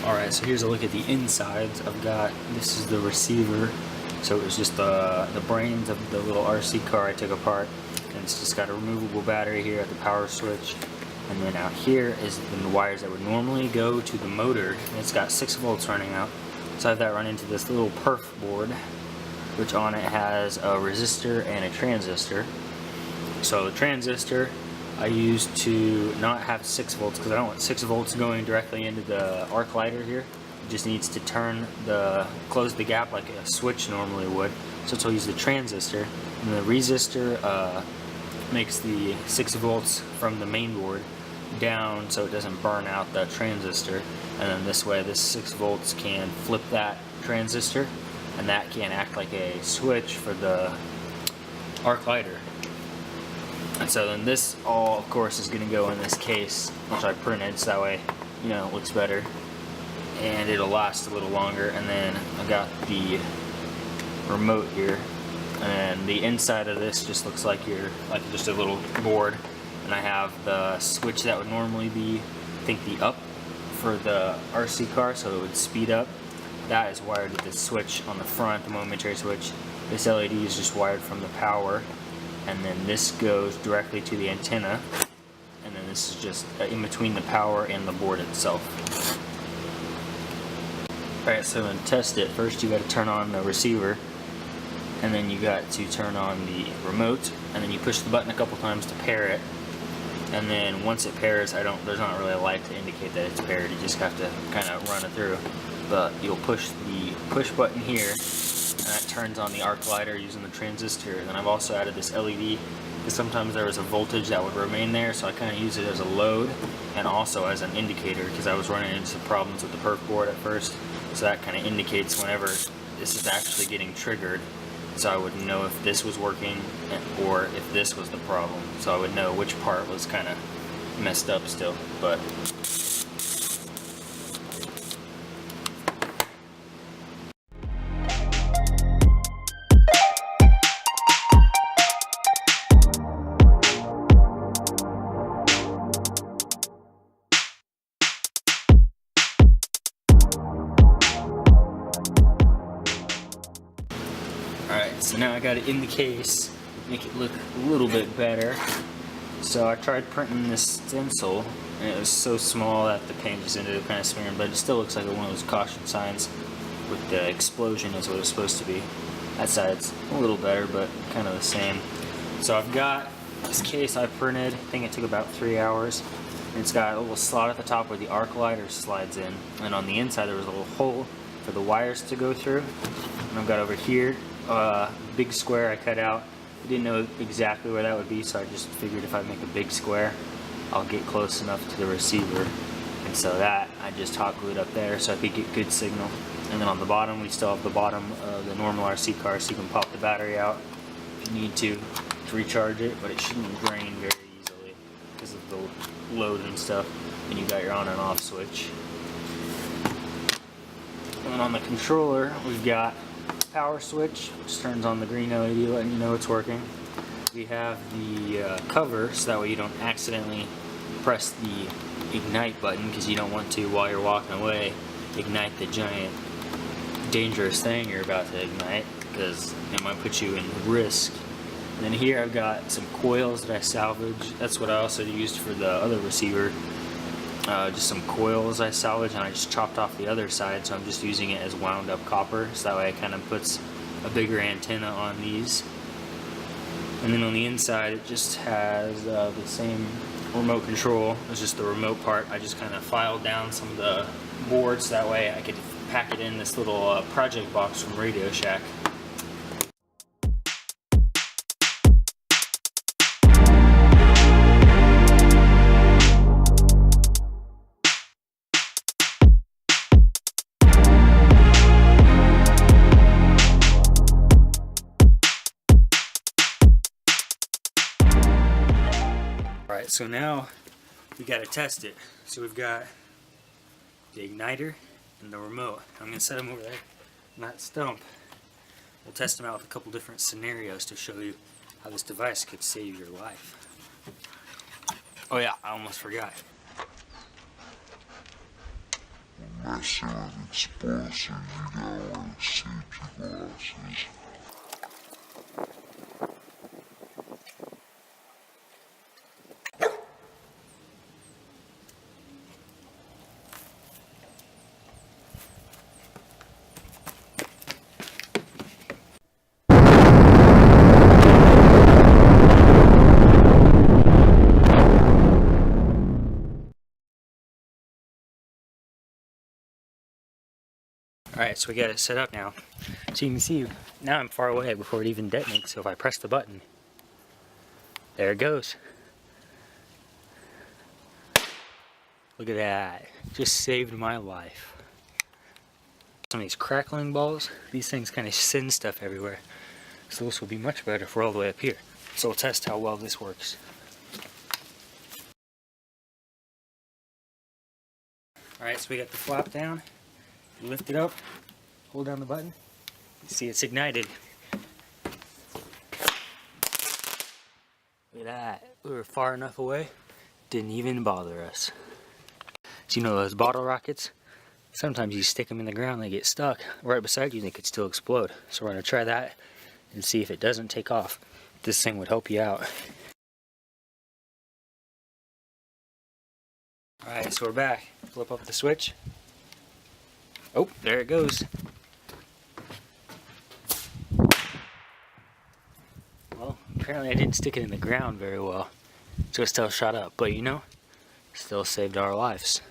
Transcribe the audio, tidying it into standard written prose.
Alright, so here's a look at the insides. This is the receiver. So it was just the brains of the little RC car I took apart. And it's just got a removable battery here at the power switch. And then out here is the wires that would normally go to the motor. And it's got 6 volts running out. So I have that run into this little perf board, which on it has a resistor and a transistor. So the transistor I use to not have 6 volts because I don't want 6 volts going directly into the arc lighter here. It just needs to close the gap like a switch normally would. So I'll use the transistor, and the resistor makes the 6 volts from the main board down so it doesn't burn out that transistor. And then this way, this 6 volts can flip that transistor, and that can act like a switch for the arc lighter. And so then this all, of course, is going to go in this case, which I printed, so that way, you know, it looks better. And it'll last a little longer. And then I got the remote here. And the inside of this just looks like just a little board. And I have the switch that would normally be, I think, the up for the RC car, so it would speed up. That is wired with this switch on the front, the momentary switch. This LED is just wired from the power. And then this goes directly to the antenna, and then this is just in between the power and the board itself. Alright, so to test it, first you got to turn on the receiver, and then you got to turn on the remote, and then you push the button a couple times to pair it. And then once it pairs, there's not really a light to indicate that it's paired. You just have to kind of run it through. But you'll push the push button here, and that turns on the arc lighter using the transistor. And then I've also added this LED because sometimes there was a voltage that would remain there, so I kind of use it as a load and also as an indicator because I was running into some problems with the perf board at first. So that kind of indicates whenever this is actually getting triggered, so I would know if this was working or if this was the problem. So I would know which part was kind of messed up still. But alright, so now I got it in the case, make it look a little bit better. So I tried printing this stencil, and it was so small that the paint just ended up kind of smearing, but it still looks like one of those caution signs with the explosion is what it's supposed to be. That side's a little better, but kind of the same. So I've got this case I printed, I think it took about 3 hours. And it's got a little slot at the top where the arc lighter slides in, and on the inside there was a little hole for the wires to go through. And I've got over here big square I cut out. I didn't know exactly where that would be, so I just figured if I make a big square, I'll get close enough to the receiver. And so that I just hot glued up there so I could get good signal. And then on the bottom, we still have the bottom of the normal RC car, so you can pop the battery out if you need to recharge it, but it shouldn't drain very easily because of the load and stuff. And you got your on and off switch. And then on the controller, we've got power switch, which turns on the green LED letting you know it's working. We have the cover, so that way you don't accidentally press the ignite button, because you don't want to, while you're walking away, ignite the giant dangerous thing you're about to ignite, because it might put you in risk. And then here I've got some coils that I salvaged. That's what I also used for the other receiver. Just some coils I salvaged, and I just chopped off the other side, so I'm just using it as wound up copper, so that way it kind of puts a bigger antenna on these. And then on the inside it just has the same remote control. It's just the remote part. I just kind of filed down some of the boards, that way I could pack it in this little project box from Radio Shack. Alright, so now we got to test it. So we've got the igniter and the remote. I'm going to set them over there on that stump. We'll test them out with a couple different scenarios to show you how this device could save your life. Oh yeah, I almost forgot. messing with explosives, you gotta wear safety glasses. Alright, so we got it set up now. So you can see, now I'm far away before it even detonates, so if I press the button, there it goes. Look at that. Just saved my life. Some of these crackling balls, these things kind of send stuff everywhere. So this will be much better if we're all the way up here. So we'll test how well this works. Alright, so we got the flap down. You lift it up, hold down the button. You see it's ignited. Look at that. We were far enough away, didn't even bother us. So you know those bottle rockets? Sometimes you stick them in the ground, they get stuck. Right beside you, they could still explode. So we're going to try that and see if it doesn't take off. This thing would help you out. Alright, so we're back. Flip up the switch. Oh, there it goes. Well, apparently I didn't stick it in the ground very well. So it still shot up, but you know, still saved our lives.